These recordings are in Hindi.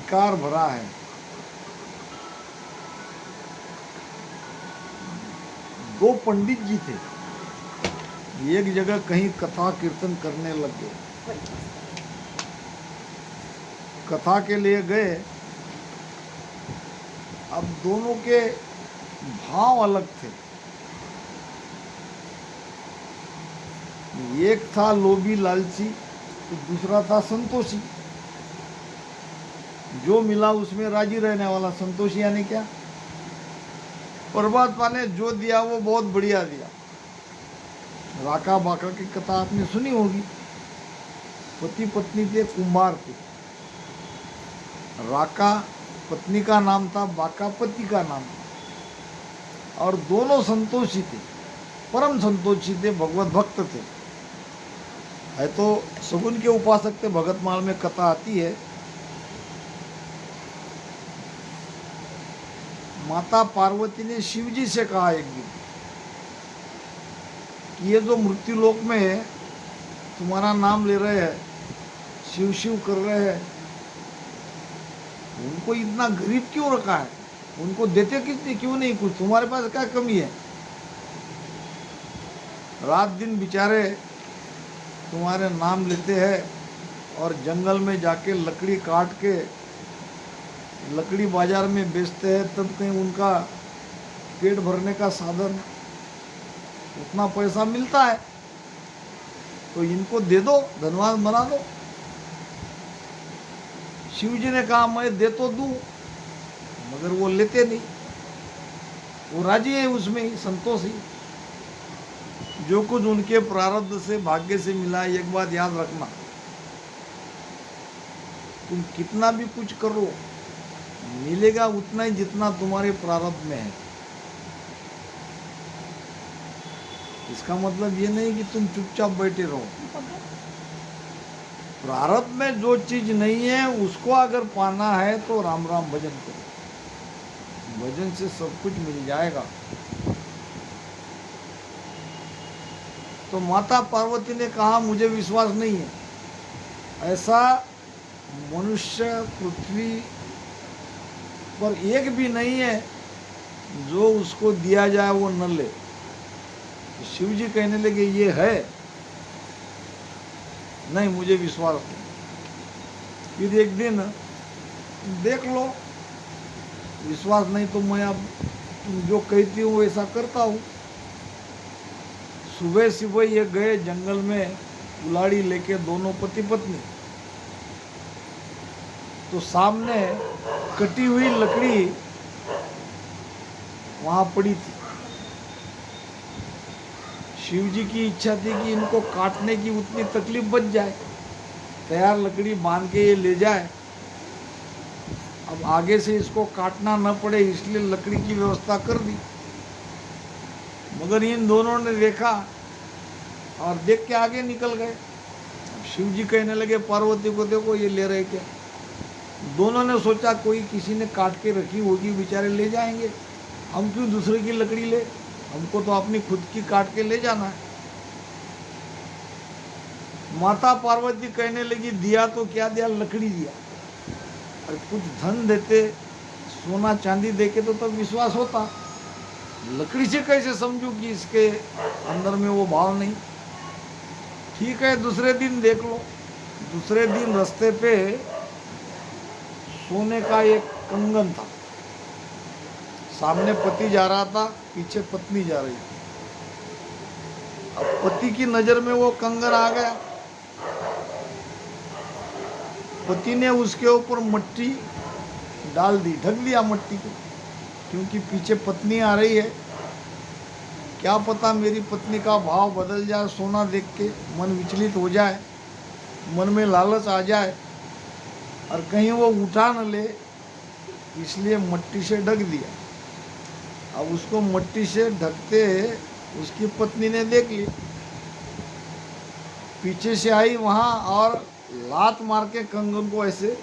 धिक्कार भरा है। दो पंडित जी थे, एक जगह कहीं कथा कीर्तन करने लग गए। कथा के लिए गए। अब दोनों के भाव अलग थे। एक था लोभी लालची, तो दूसरा था संतोषी। जो मिला उसमें राजी रहने वाला संतोषी। यानी क्या, परमात्मा ने जो दिया वो बहुत बढ़िया दिया। राका बाका की कथा आपने सुनी होगी। पति पत्नी थे, कुम्हार थे। राका पत्नी का नाम था, बाका पति का नाम था, और दोनों संतोषी थे, परम संतोषी थे, भगवत भक्त थे। है तो सगुन के उपासक थे। भगतमाल में कथा आती है। माता पार्वती ने शिव जी से कहा एक दिन कि ये जो मृत्यु लोक में है, तुम्हारा नाम ले रहे हैं, शिव शिव कर रहे हैं, उनको इतना गरीब क्यों रखा है? उनको देते कितने क्यों नहीं कुछ? तुम्हारे पास क्या कमी है? रात दिन बेचारे तुम्हारे नाम लेते हैं और जंगल में जाके लकड़ी काट के लकड़ी बाजार में बेचते हैं, तब कहीं उनका पेट भरने का साधन उतना पैसा मिलता है, तो इनको दे दो, धनवान बना दो। शिव जी ने कहा मैं दे तो दूं, मगर वो लेते नहीं। वो राजी है उसमें ही, संतोषी। जो कुछ उनके प्रारब्ध से, भाग्य से मिला है, एक बात याद रखना, तुम कितना भी कुछ करो, मिलेगा उतना ही जितना तुम्हारे प्रारब्ध में है। इसका मतलब ये नहीं कि तुम चुपचाप बैठे रहो। प्रारब्ध में जो चीज नहीं है उसको अगर पाना है तो राम राम भजन करो। भजन से सब कुछ मिल जाएगा। तो माता पार्वती ने कहा मुझे विश्वास नहीं है, ऐसा मनुष्य पृथ्वी पर एक भी नहीं है जो उसको दिया जाए वो न ले। शिव जी कहने लगे ये है, नहीं मुझे विश्वास नहीं। फिर एक दिन देख लो, विश्वास नहीं तो मैं अब तुम जो कहती हूँ वैसा करता हूँ। सुबह सुबह ये गए जंगल में कुल्हाड़ी लेके, दोनों पति पत्नी। तो सामने कटी हुई लकड़ी वहां पड़ी थी। शिव जी की इच्छा थी कि इनको काटने की उतनी तकलीफ बच जाए, तैयार लकड़ी बांध के ये ले जाए। अब आगे से इसको काटना न पड़े इसलिए लकड़ी की व्यवस्था कर दी। मगर इन दोनों ने देखा और देख के आगे निकल गए। अब शिव जी कहने लगे पार्वती को देखो ये ले रहे क्या। दोनों ने सोचा कोई किसी ने काट के रखी होगी, बेचारे ले जाएंगे, हम क्यों दूसरे की लकड़ी ले, हमको तो अपनी खुद की काट के ले जाना है। माता पार्वती कहने लगी दिया तो क्या दिया, लकड़ी दिया, और कुछ धन देते, सोना चांदी देके तो तब विश्वास होता। लकड़ी से कैसे समझूं कि इसके अंदर में वो भाव नहीं। ठीक है, दूसरे दिन देख लो। दूसरे दिन रास्ते पे सोने का एक कंगन था। सामने पति जा रहा था, पीछे पत्नी जा रही थी। अब पति की नजर में वो कंगन आ गया। पति ने उसके ऊपर मिट्टी डाल दी, ढक दिया मिट्टी को, क्योंकि पीछे पत्नी आ रही है। क्या पता मेरी पत्नी का भाव बदल जाए, सोना देख के मन विचलित हो जाए, मन में लालच आ जाए और कहीं वो उठा न ले, इसलिए मिट्टी से ढक दिया। अब उसको मिट्टी से ढकते उसकी पत्नी ने देख ली, पीछे से आई वहाँ और लात मार के कंगन को ऐसे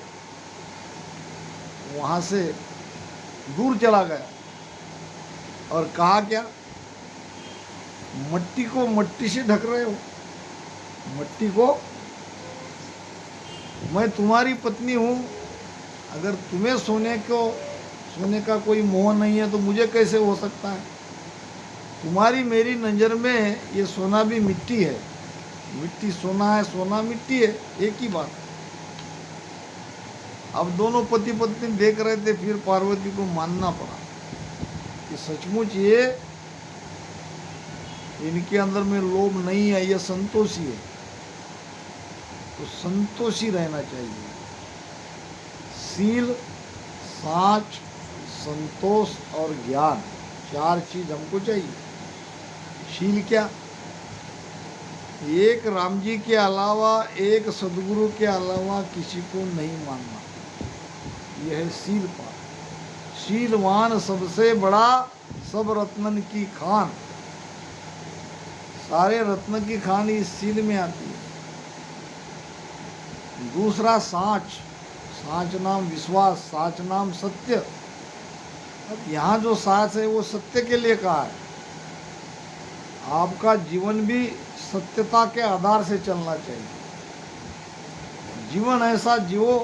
वहाँ से दूर चला गया और कहा क्या, मिट्टी को मिट्टी से ढक रहे हो, मिट्टी को, मैं तुम्हारी पत्नी हूँ, अगर तुम्हें सोने का कोई मोह नहीं है तो मुझे कैसे हो सकता है? तुम्हारी मेरी नज़र में ये सोना भी मिट्टी है, मिट्टी सोना है, सोना मिट्टी है, एक ही बात है। अब दोनों पति पत्नी देख रहे थे, फिर पार्वती को मानना पड़ा कि सचमुच ये इनके अंदर में लोभ नहीं है, ये संतोषी है। तो संतोषी रहना चाहिए। सील, साच, संतोष और ज्ञान, 4 चीज हमको चाहिए। शील क्या? एक राम जी के अलावा, एक सदगुरु के अलावा किसी को नहीं मानना, यह है शील पाठ। शीलवान सबसे बड़ा, सब रत्नन की खान। सारे रत्न की खान इस शील में आती है। दूसरा साच, साच नाम विश्वास, साच नाम सत्य। अब यहाँ जो साच है वो सत्य के लिए कहा है। आपका जीवन भी सत्यता के आधार से चलना चाहिए। जीवन ऐसा जियो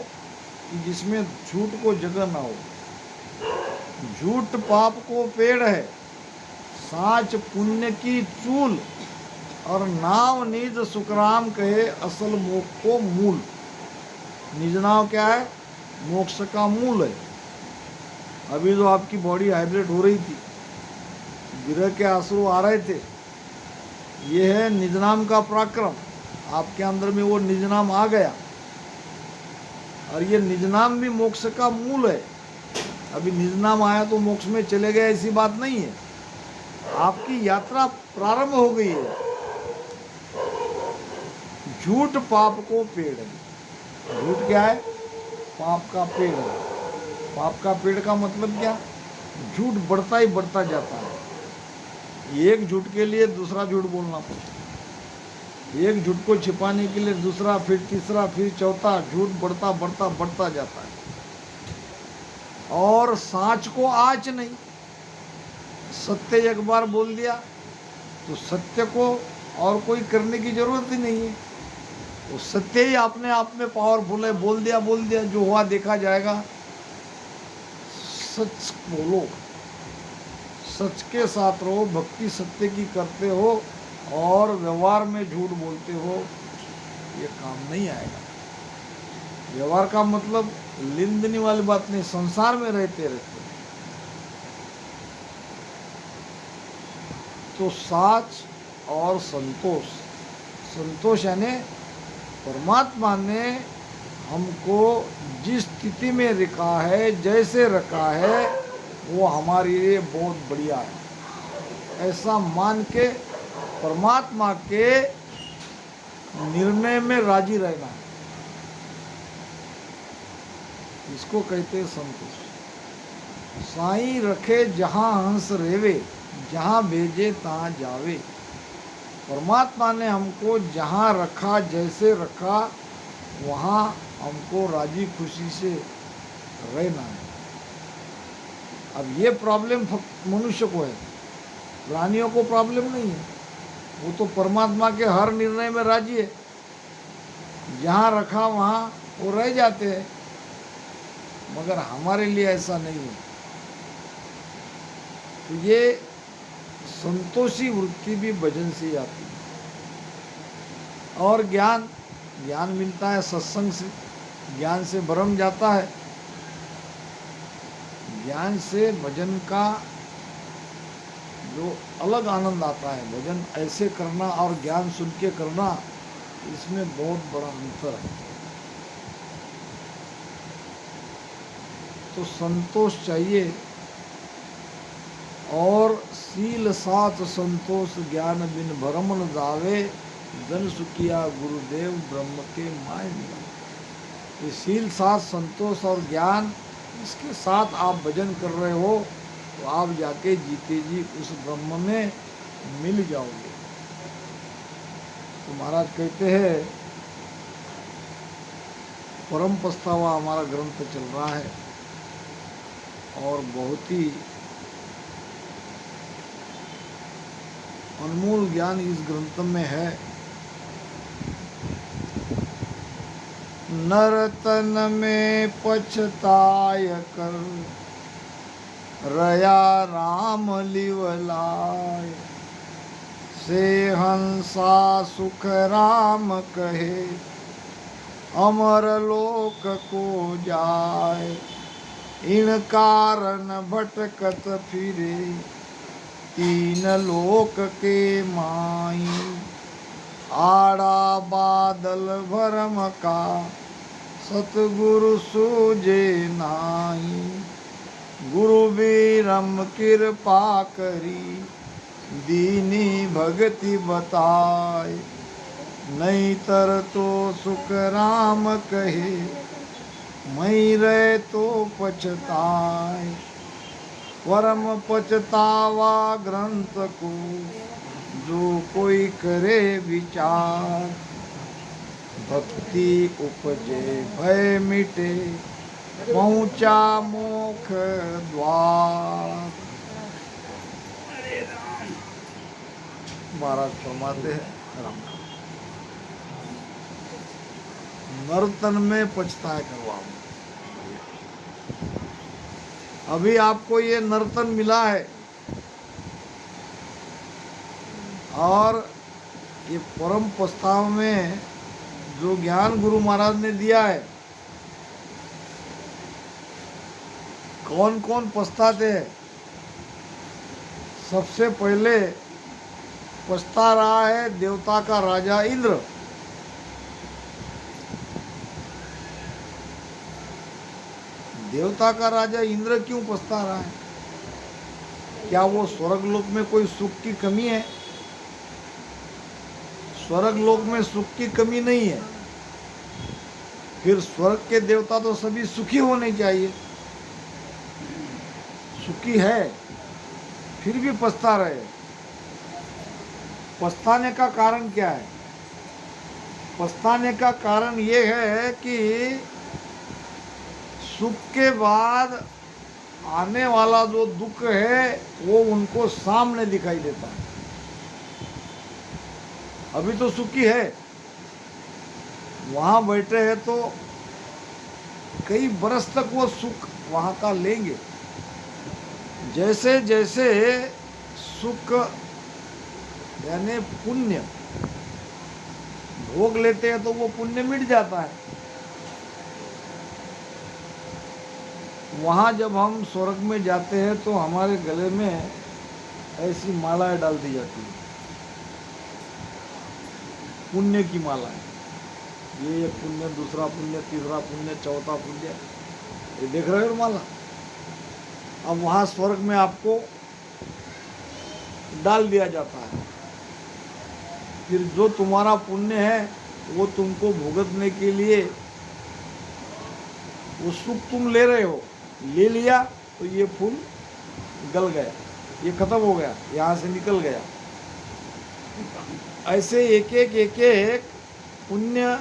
कि जिसमें झूठ को जगह ना हो। झूठ पाप को पेड़ है, साच पुण्य की चूल, और नाव निज सुखराम कहे असल मोक्ष को मूल। निज नाव क्या है? मोक्ष का मूल है। अभी जो आपकी बॉडी हाइब्रिड हो रही थी, विरह के आंसू आ रहे थे, ये है निज नाम का पराक्रम। आपके अंदर में वो निज नाम आ गया, और ये निज नाम भी मोक्ष का मूल है। अभी निज नाम आया तो मोक्ष में चले गए, ऐसी बात नहीं है। आपकी यात्रा प्रारंभ हो गई है। झूठ पाप को पेड़ है। झूठ क्या है? पाप का पेड़ है। पाप का पेड़ का मतलब क्या? झूठ बढ़ता ही बढ़ता जाता है। एक झूठ के लिए दूसरा झूठ बोलना पड़ता है। एक झूठ को छिपाने के लिए दूसरा, फिर तीसरा, फिर चौथा, झूठ बढ़ता बढ़ता बढ़ता जाता है। और साँच को आँच नहीं। सत्य एक बार बोल दिया तो सत्य को और कोई करने की जरूरत ही नहीं है। वो सत्य ही अपने आप में पावरफुल है। बोल दिया, जो हुआ देखा जाएगा। सच बोलो, सच के साथ रहो, भक्ति सत्य की करते हो, और व्यवहार में झूठ बोलते हो, ये काम नहीं आएगा। व्यवहार का मतलब लेन देने वाली बात नहीं, संसार में रहते। तो साच और संतोष। संतोष यानी परमात्मा ने हमको जिस स्थिति में रखा है, जैसे रखा है, वो हमारे लिए बहुत बढ़िया है, ऐसा मान के परमात्मा के निर्णय में राजी रहना है। इसको कहते हैं संतोष। साईं रखे जहाँ हंस रेवे, जहाँ भेजे तहाँ जावे। परमात्मा ने हमको जहाँ रखा, जैसे रखा, वहाँ हमको राजी खुशी से रहना है। अब ये प्रॉब्लम मनुष्य को है, प्राणियों को प्रॉब्लम नहीं है। वो तो परमात्मा के हर निर्णय में राजी है। जहाँ रखा वहाँ वो रह जाते हैं, मगर हमारे लिए ऐसा नहीं है। तो ये संतोषी वृत्ति भी भजन से आती है। और ज्ञान मिलता है सत्संग से। ज्ञान से भरम जाता है। ज्ञान से भजन का जो अलग आनंद आता है, भजन ऐसे करना और ज्ञान सुन के करना, इसमें बहुत बड़ा अंतर है। तो संतोष चाहिए। और सील साथ संतोष, ज्ञान बिन भरम न जावे, जन सुखिया गुरुदेव ब्रह्म के माय मिला। ये सील साथ संतोष और ज्ञान, इसके साथ आप भजन कर रहे हो तो आप जाके जीते जी उस ब्रह्म में मिल जाओगे। तो महाराज कहते हैं, परम पछतावा हमारा ग्रंथ चल रहा है, और बहुत ही अनमोल ज्ञान इस ग्रंथ में है। नर्तन में पछताय कर रया राम लिवलाय। से हंसा सुख राम कहे अमर लोक को जाय। इन कारण भटकत फिरे तीन लोक के माई। आड़ा बादल भरम का सतगुरु सूझे नाई। गुरु बीरम कृपा करी दीनी भगति बताए। नहीं तर तो सुख राम कहे मई रहे तो पछताए। परम पछतावा ग्रंथ को जो कोई करे विचार। भक्ति उपजे भय मिटे पहुँचा मोक्ष द्वार। महाराज फरमाते हैं राम नर्तन में पछताए करवाओ। अभी आपको ये नर्तन मिला है और ये परम प्रस्ताव में जो ज्ञान गुरु महाराज ने दिया है, कौन कौन पछताते हैं? सबसे पहले पछता रहा है देवता का राजा इंद्र। देवता का राजा इंद्र क्यों पछता रहा है? क्या वो स्वर्ग लोक में कोई सुख की कमी है? स्वर्ग लोक में सुख की कमी नहीं है। फिर स्वर्ग के देवता तो सभी सुखी होने चाहिए। सुखी है फिर भी पछता रहे। पछताने का कारण क्या है? पछताने का कारण ये है कि सुख के बाद आने वाला जो दुख है वो उनको सामने दिखाई देता है। अभी तो सुखी है, वहां बैठे हैं तो कई बरस तक वो सुख वहां का लेंगे। जैसे जैसे सुख यानी पुण्य भोग लेते हैं तो वो पुण्य मिट जाता है। वहाँ जब हम स्वर्ग में जाते हैं तो हमारे गले में ऐसी मालाएं डाल दी जाती है, पुण्य की मालाएं। ये एक पुण्य, दूसरा पुण्य, तीसरा पुण्य, चौथा पुण्य, ये देख रहे हो माला। अब वहाँ स्वर्ग में आपको डाल दिया जाता है। फिर जो तुम्हारा पुण्य है वो तुमको भुगतने के लिए वो सुख तुम ले रहे हो, ले लिया तो ये फूल गल गया, ये खत्म हो गया, यहाँ से निकल गया। ऐसे एक एक पुण्य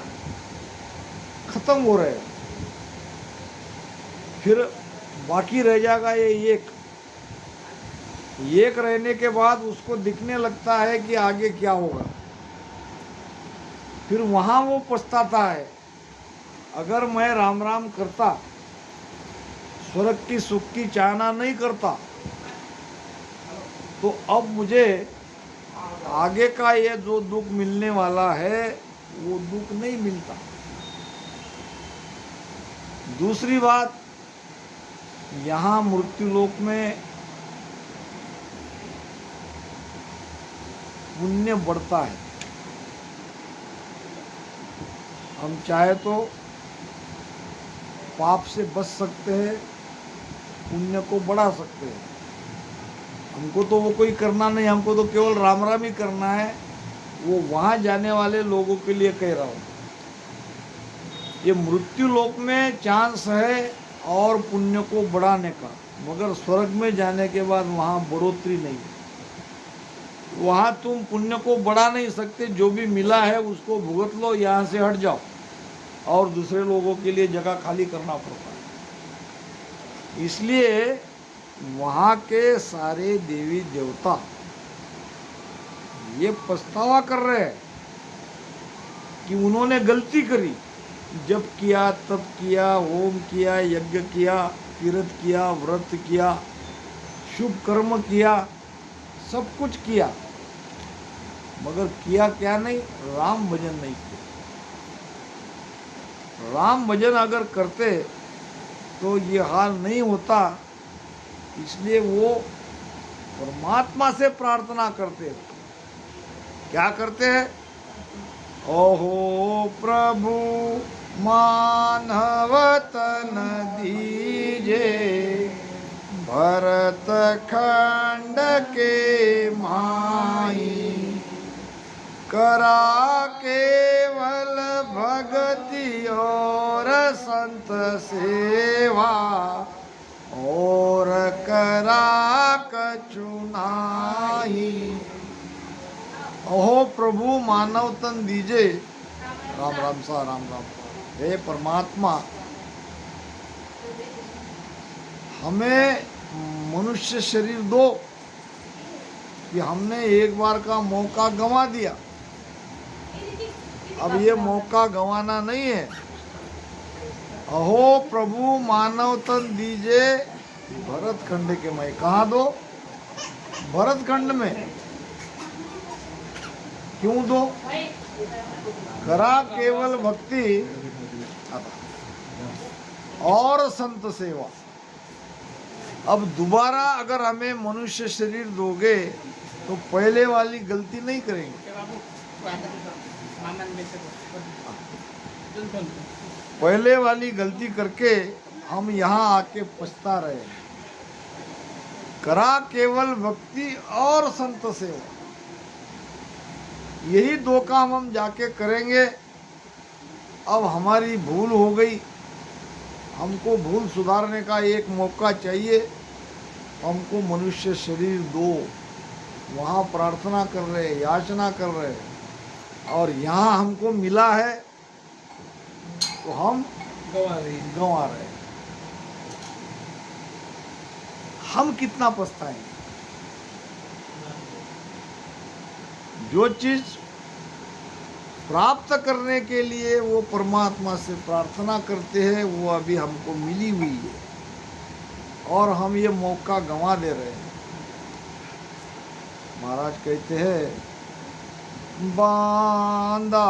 खत्म हो रहे हैं। फिर बाकी रह जाएगा ये एक रहने के बाद उसको दिखने लगता है कि आगे क्या होगा। फिर वहाँ वो पछताता है, अगर मैं राम राम करता, स्वर्ग की सुख की चाहना नहीं करता, तो अब मुझे आगे का ये जो दुख मिलने वाला है वो दुख नहीं मिलता। दूसरी बात, यहाँ मृत्यु लोक में पुण्य बढ़ता है। हम चाहे तो पाप से बच सकते हैं, पुण्य को बढ़ा सकते हैं। हमको तो वो कोई करना नहीं, हमको तो केवल राम राम ही करना है। वो वहाँ जाने वाले लोगों के लिए कह रहा हूँ। ये मृत्यु लोक में चांस है और पुण्य को बढ़ाने का, मगर स्वर्ग में जाने के बाद वहाँ बढ़ोतरी नहीं है। वहाँ तुम पुण्य को बढ़ा नहीं सकते। जो भी मिला है उसको भुगत लो, यहाँ से हट जाओ और दूसरे लोगों के लिए जगह खाली करना पड़ता है। इसलिए वहाँ के सारे देवी देवता ये पछतावा कर रहे हैं कि उन्होंने गलती करी, जप किया, तप किया, होम किया, यज्ञ किया, तीर्थ किया, व्रत किया, शुभ कर्म किया, सब कुछ किया, मगर किया क्या नहीं? राम भजन नहीं किया। राम भजन अगर करते तो ये हाल नहीं होता। इसलिए वो परमात्मा से प्रार्थना करते। क्या करते हैं? ओहो प्रभु मानव तन दीजे, भरत खंड के माई, करा केवल भक्ति और संत सेवा, और करा कछु नाही। ओहो प्रभु मानव तन दीजे। राम राम सा राम राम। हे परमात्मा, हमें मनुष्य शरीर दो कि हमने एक बार का मौका गंवा दिया, अब ये मौका गंवाना नहीं है। अहो प्रभु मानव तन दीजे, भरत खंड के मैं। कहाँ दो? भरत खंड में। क्यों दो? करा केवल भक्ति और संत सेवा। अब दोबारा अगर हमें मनुष्य शरीर दोगे तो पहले वाली गलती नहीं करेंगे। पहले वाली गलती करके हम यहाँ आके पछता रहे। करा केवल भक्ति और संत सेवा, यही दो काम हम जाके करेंगे। अब हमारी भूल हो गई, हमको भूल सुधारने का एक मौका चाहिए। हमको मनुष्य शरीर दो। वहाँ प्रार्थना कर रहे, याचना कर रहे, और यहाँ हमको मिला है तो हम गंवा रहे। हम कितना पछताएंगे? जो चीज प्राप्त करने के लिए वो परमात्मा से प्रार्थना करते हैं, वो अभी हमको मिली हुई है, और हम ये मौका गंवा दे रहे हैं। महाराज कहते हैं, बांदा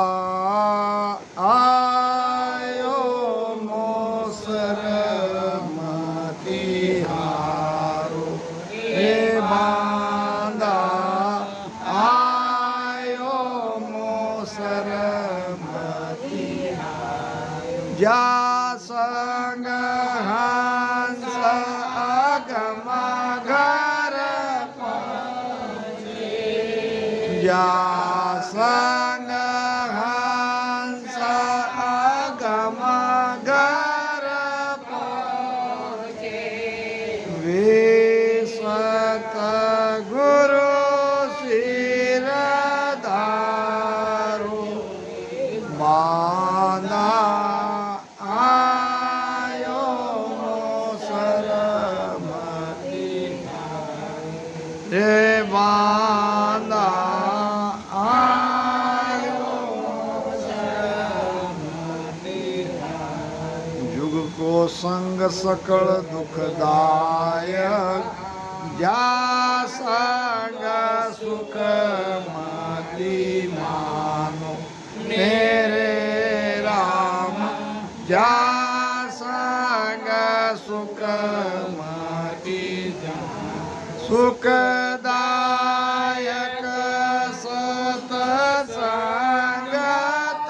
आयो मोसर मति हारो, हे बांदा आयो मोसर मति हारो, जा संग हंस अगम घर पहुँचे, जा संग हंस अगम घर पहुँचे, वे सत गुरु सिर धारो, बांदा आयो मोसर मति हारो, रे बांदा को संग सकल दुखदायक, जा संग सुख मति मानो, मेरे राम जा संग सुख मति जानो, सुखदायक सत संगत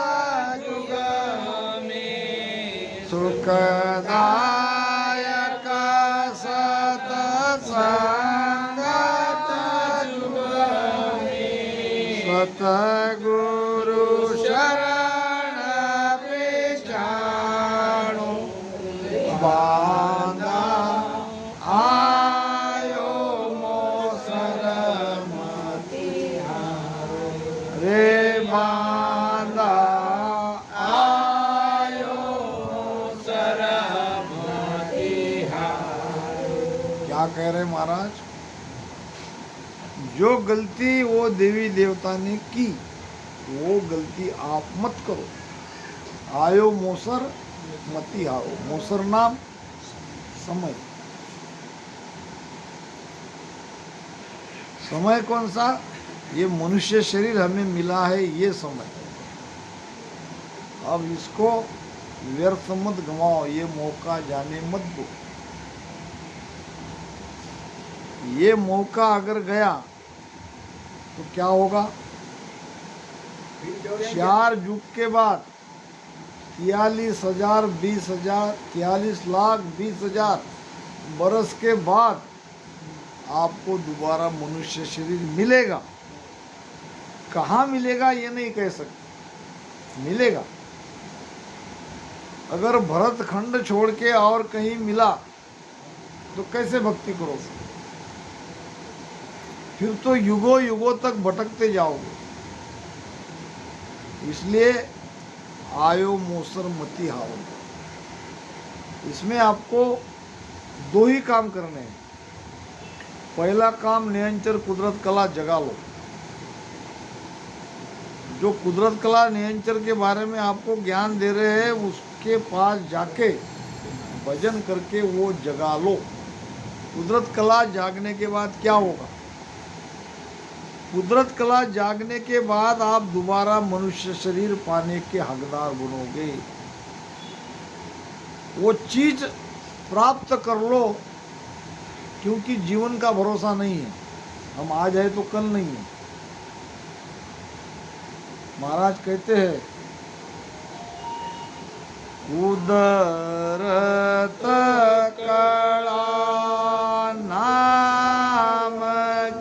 जुग में, सुखदायक सत संगत जुग में, सतगुरु शरण पिछाणु, बांदा आयो मोसर मति हारो, रे बांदा आयो मोसर मति हारो। क्या कह रहे महाराज? जो गलती वो देवी देवता ने की, वो गलती आप मत करो। आयो मोसर मती आओ। मोसर नाम समय। समय कौन सा? ये मनुष्य शरीर हमें मिला है, ये समय। अब इसको व्यर्थ मत गंवाओ, ये मौका जाने मत दो। ये मौका अगर गया तो क्या होगा? 4 युग के बाद 43,000 20,000 43,20,000 बरस के बाद आपको दोबारा मनुष्य शरीर मिलेगा। कहाँ मिलेगा ये नहीं कह सकते, मिलेगा। अगर भरत खंड छोड़ के और कहीं मिला तो कैसे भक्ति करोगे? फिर तो युगों युगों तक भटकते जाओगे। इसलिए आयो मोसर मती हाओ। इसमें आपको 2 ही काम करने हैं। पहला काम, निरंतर कुदरत कला जगा लो। जो कुदरत कला निरंतर के बारे में आपको ज्ञान दे रहे हैं, उसके पास जाके भजन करके वो जगा लो। कुदरत कला जागने के बाद क्या होगा? कुदरत कला जागने के बाद आप दोबारा मनुष्य शरीर पाने के हकदार बनोगे। वो चीज प्राप्त कर लो, क्योंकि जीवन का भरोसा नहीं है। हम आज है तो कल नहीं है। महाराज कहते हैं, कुदरत कला नाम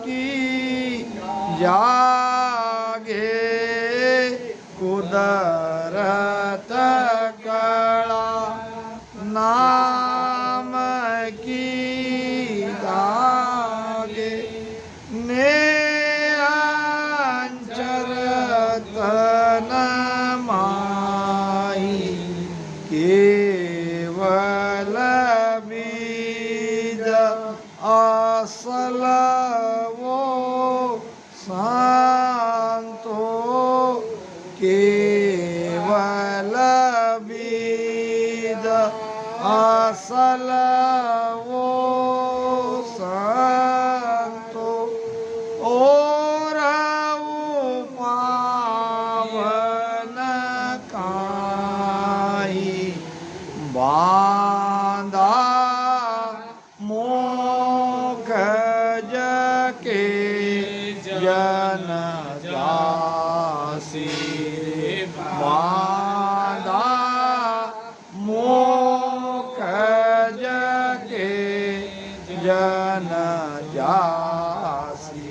की जागे, कुदरत कला नाम की जागे, निरंतर तन माही केवल बीज असल वो शांतो, केवल बीज असल वो शांतो, और पावन काई बांधा मोख जके जन दासी, बांधा मोख जके जन जासी,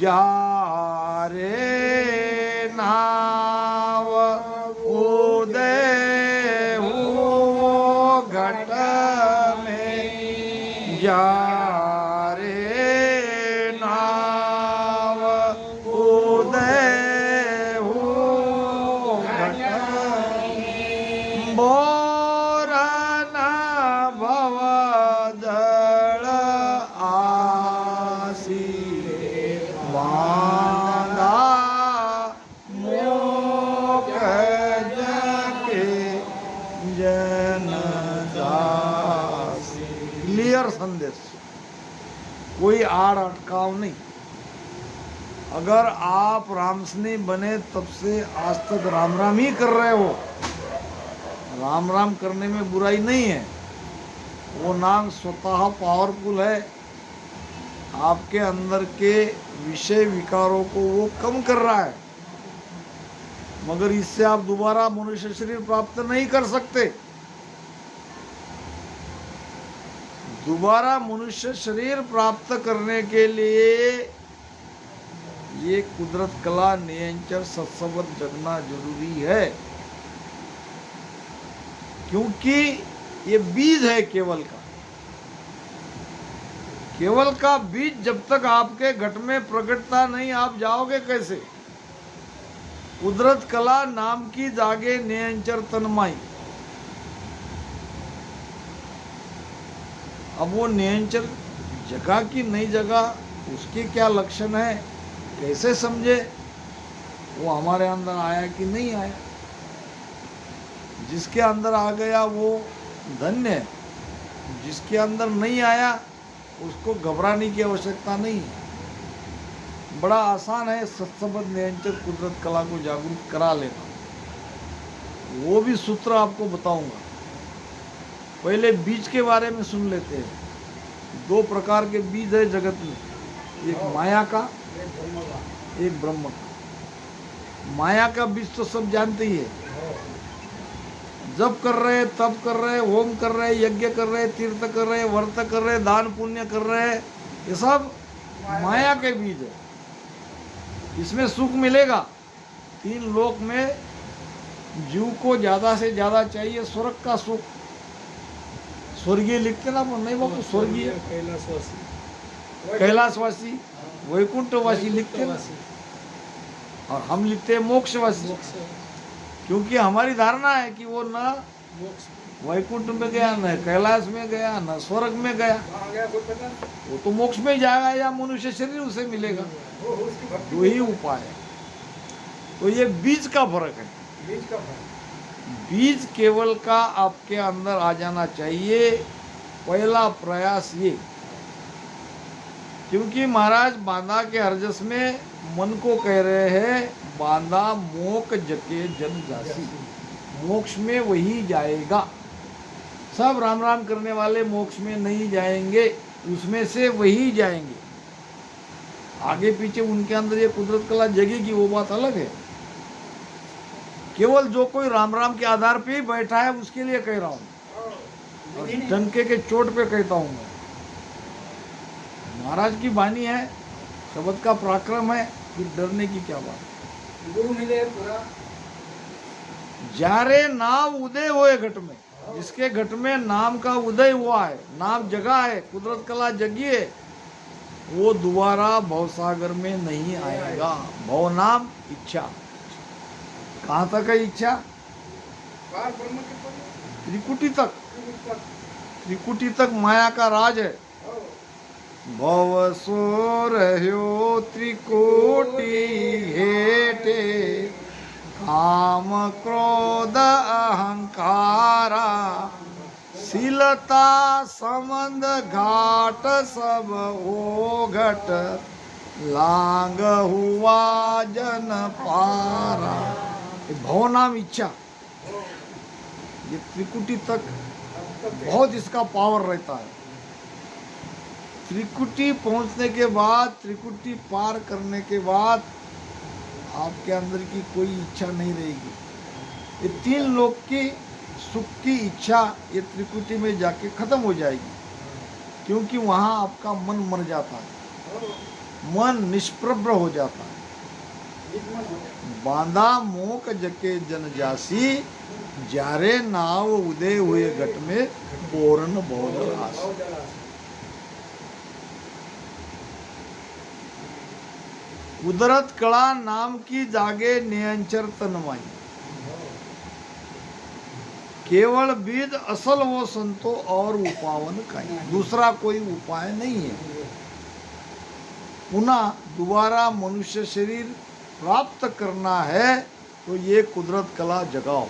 जा रे नाव उदय हो घट में, जा रे नाव उदय हो घट में, बोरन भवदल आसी, बांधा मोख जके जन दासी। क्लियर संदेश, कोई आड़ अटकाव नहीं। अगर आप रामसनी बने तब से आज तक राम राम ही कर रहे हो, राम राम करने में बुराई नहीं है। वो नाम स्वतः पावरफुल है। आपके अंदर के विषय विकारों को वो कम कर रहा है, मगर इससे आप दोबारा मनुष्य शरीर प्राप्त नहीं कर सकते। दोबारा मनुष्य शरीर प्राप्त करने के लिए ये कुदरत कला निरंतर सत्संग जगना जरूरी है, क्योंकि ये बीज है केवल का। केवल का बीज जब तक आपके घट में प्रकटता नहीं, आप जाओगे कैसे? कुदरत कला नाम की जागे निरंतर तन्माई। अब वो निरंतर जगह की नहीं जगह, उसके क्या लक्षण है, कैसे समझे? वो हमारे अंदर आया कि नहीं आया? जिसके अंदर आ गया वो धन्य है, जिसके अंदर नहीं आया उसको घबराने की आवश्यकता नहीं है। बड़ा आसान है सत्संबद्ध निरंतर कुदरत कला को जागरूक करा लेना। वो भी सूत्र आपको बताऊंगा। पहले बीज के बारे में सुन लेते हैं। 2 प्रकार के बीज है जगत में, एक माया का, एक ब्रह्म का। माया का बीज तो सब जानते ही है। जब कर रहे, तप कर रहे, होम कर रहे, यज्ञ कर रहे, तीर्थ कर रहे, व्रत कर रहे, दान पुण्य कर रहे, ये सब माया के बीज है। इसमें सुख मिलेगा। 3 लोक में जीव को ज्यादा से ज्यादा चाहिए स्वर्ग का सुख। स्वर्गीय लिखते ना, नहीं बाबू, स्वर्गीय कैलाशवासी, वैकुंठवासी लिखते ना, और हम लिखते हैं मोक्षवासी। क्योंकि हमारी धारणा है कि वो न वैकुंठ में गया, न कैलाश में गया, न स्वर्ग में गया, वो तो मोक्ष में जाएगा या मनुष्य शरीर उसे मिलेगा। 2 ही उपाय है। तो ये बीज का फर्क है। बीज केवल का आपके अंदर आ जाना चाहिए। पहला प्रयास ये, क्योंकि महाराज बांदा के हरजस में मन को कह रहे हैं, बांदा मोक जके जन जासी, मोक्ष में वही जाएगा। सब राम राम करने वाले मोक्ष में नहीं जाएंगे, उसमें से वही जाएंगे। आगे पीछे उनके अंदर ये कुदरत कला जगेगी, वो बात अलग है। केवल जो कोई राम राम के आधार पे ही बैठा है उसके लिए कह रहा हूँ, और डंके के चोट पे कहता हूँ मैं। महाराज की वाणी है, शब्द का पराक्रम है, फिर डरने की क्या बात। गुरु मिले पूरा जारे नाम उदय हुए घट में, जिसके घट में नाम का उदय हुआ है, नाम जगा है, कुदरत कला जगी है, वो दोबारा भवसागर में नहीं आएगा। भव नाम इच्छा, कहाँ तक है इच्छा? त्रिकुटी तक। त्रिकुटी तक माया का राज है। भव सो रह्यो त्रिकोटि हेटे, काम क्रोध अहंकारा, शीलता संबंध घाट सब ओघट, लांग हुआ जन पारा। भव नाम इच्छा, ये त्रिकुटी तक बहुत इसका पावर रहता है। त्रिकुटी पहुंचने के बाद, त्रिकुटी पार करने के बाद आपके अंदर की कोई इच्छा नहीं रहेगी। ये 3 लोक की सुख की इच्छा ये त्रिकुटी में जाके खत्म हो जाएगी, क्योंकि वहाँ आपका मन मर जाता है, मन निष्प्रभ हो जाता है। बांधा मोक जके जन जासी, जारे नाव उदय हुए घट में पूर्ण बहुजलास। कुदरत कला नाम की जागे नियंचर तन्माई, केवल बीज असल वो संतो और उपावन का, दूसरा कोई उपाय नहीं है। पुनः दोबारा मनुष्य शरीर प्राप्त करना है तो ये कुदरत कला जगाओ।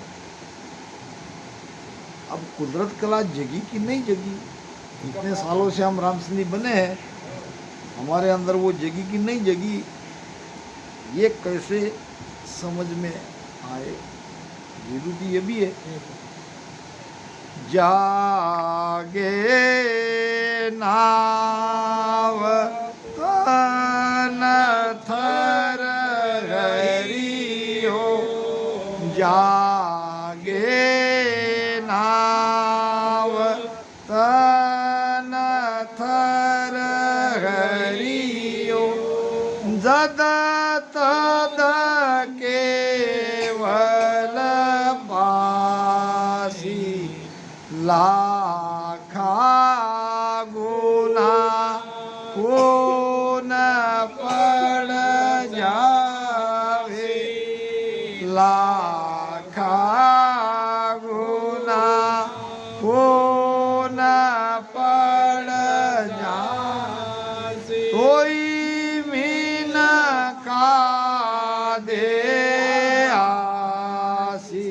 अब कुदरत कला जगी कि नहीं जगी? इतने सालों से हम रामसिंह बने हैं, हमारे अंदर वो जगी कि नहीं जगी, ये कैसे समझ में आए? विरुद्धि ये भी है, जागे नाव तन थर हरियो, जागे नाव तन थर हरियो, जद तद केवल पासी, लाखा गुना खून पड़ जावे, लाखा गुना खून पड़ जावे, कोई मीन का दे आसी,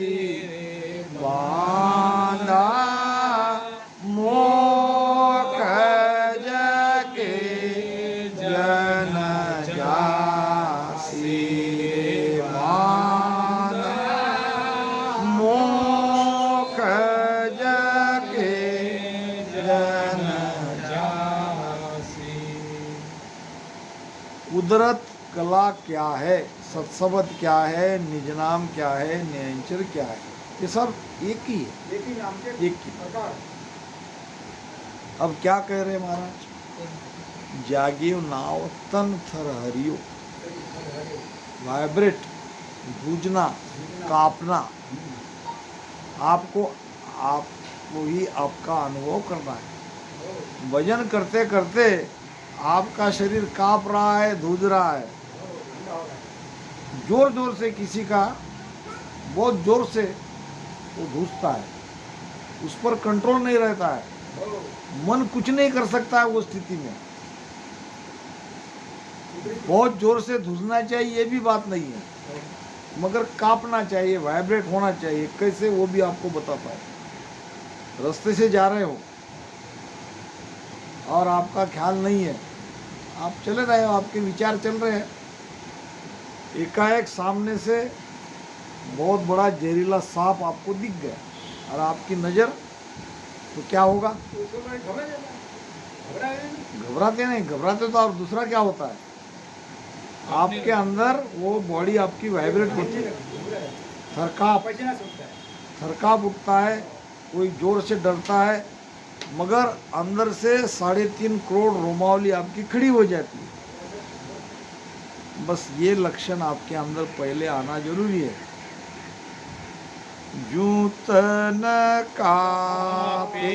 न जासी। कुदरत कला क्या है, सत्सबद क्या है, निज नाम क्या है, नियंचर क्या है, ये सब एक ही है, एक ही नाम के एक ही। प्रकार। अब क्या कह रहे महाराज, जागियो नाव तन थर हरियो, वाइब्रेट, गूंजना, कांपना, आपको ही आपका अनुभव करना है। वजन करते करते आपका शरीर कांप रहा है, धूज रहा है, जोर जोर से किसी का बहुत जोर से वो धूजता है, उस पर कंट्रोल नहीं रहता है, मन कुछ नहीं कर सकता है वो स्थिति में। बहुत जोर से धुसना चाहिए ये भी बात नहीं है, मगर कांपना चाहिए, वाइब्रेट होना चाहिए। कैसे वो भी आपको बताता है। रास्ते से जा रहे हो और आपका ख्याल नहीं है, आप चले रहे हो, आपके विचार चल रहे हैं, एकाएक सामने से बहुत बड़ा जहरीला सांप आपको दिख गया और आपकी नज़र, तो क्या होगा? घबराते नहीं, घबराते तो आप दूसरा क्या होता है, आपके अंदर वो बॉडी आपकी वाइब्रेट होती है, थरकाप उठता है, कोई जोर से डरता है, मगर अंदर से 3.5 करोड़ रोमावली आपकी खड़ी हो जाती है। बस ये लक्षण आपके अंदर पहले आना जरूरी है। जूं तन कापे